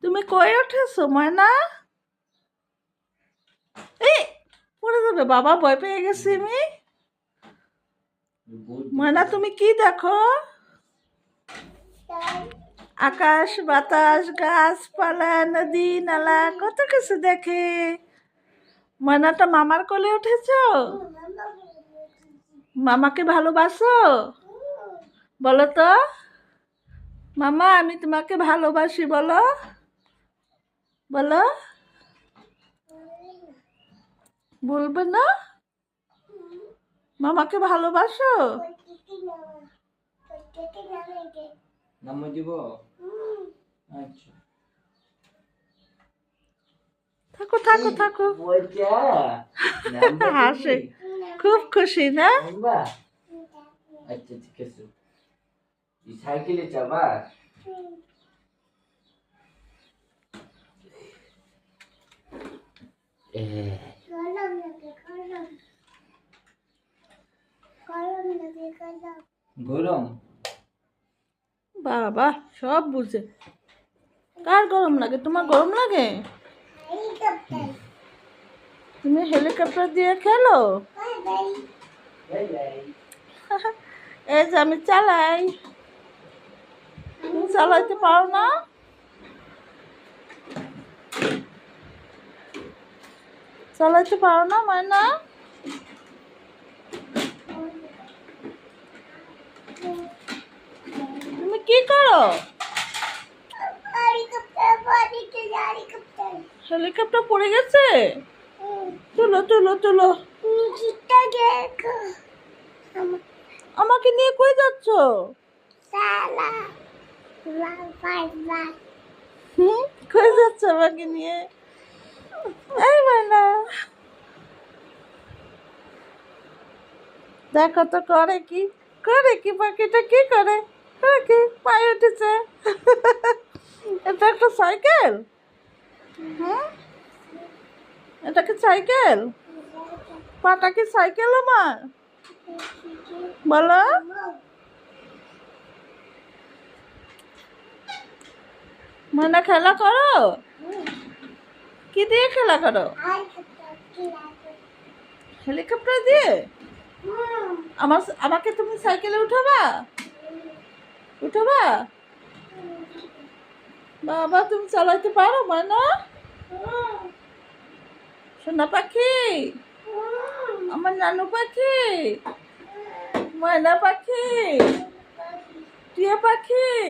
তুমি কই উঠেছো ময়না? এই পড়ে যাবে বাবা, ভয় পেয়ে গেছি আমি। ময়না তুমি কি দেখো? আকাশ বাতাস গাছপালা নদী নালা কত কিছু দেখে। ময়নাটা মামার কোলে উঠেছো? মামাকে ভালোবাসো? বলো তো, মামা আমি তোমাকে ভালোবাসি বলো। বলো, বলবে না? মামাকে ভালোবাসো? নাম দিব। আচ্ছা থাকো থাকো থাকো। হাসে, খুব খুশি না? আচ্ছা ঠিক আছে। এই সাইকেলে যাবা? গরম বাবা সব বুঝে। কার গরম লাগে? তোমার গরম লাগে? তুমি হেলিকপ্টার দিয়ে খেলো? এই যে আমি চালাই, তুমি চালাইতে পারো না? চালাইতে পারো না ময়না? তুমি কি করো? হেলিকপ্টার পড়ে গেছে? তুলো তুলো তুলো। আমাকে নিয়ে কই যাচ্ছ? কই যাচ্ছ আমাকে নিয়ে? এই ময়না দেখো তো করে কি, করে কি পাখিটা, কি করে করে কি পায়ে উঠেছে। এটা একটা সাইকেল? হুম, এটা কি সাইকেল? পাটা কি সাইকেল আমার? বলো, ময়না খেলা করো? কি দিয়ে খেলা করো? হেলিকপ্টার দিয়ে? আমাকে তুমি সাইকেলে উঠাবা? উঠাবা? বাবা তুমি চালাইতে পারো ময়না? সোনা পাখি, আমার নানু পাখি, ময়না পাখি, টিয়া পাখি।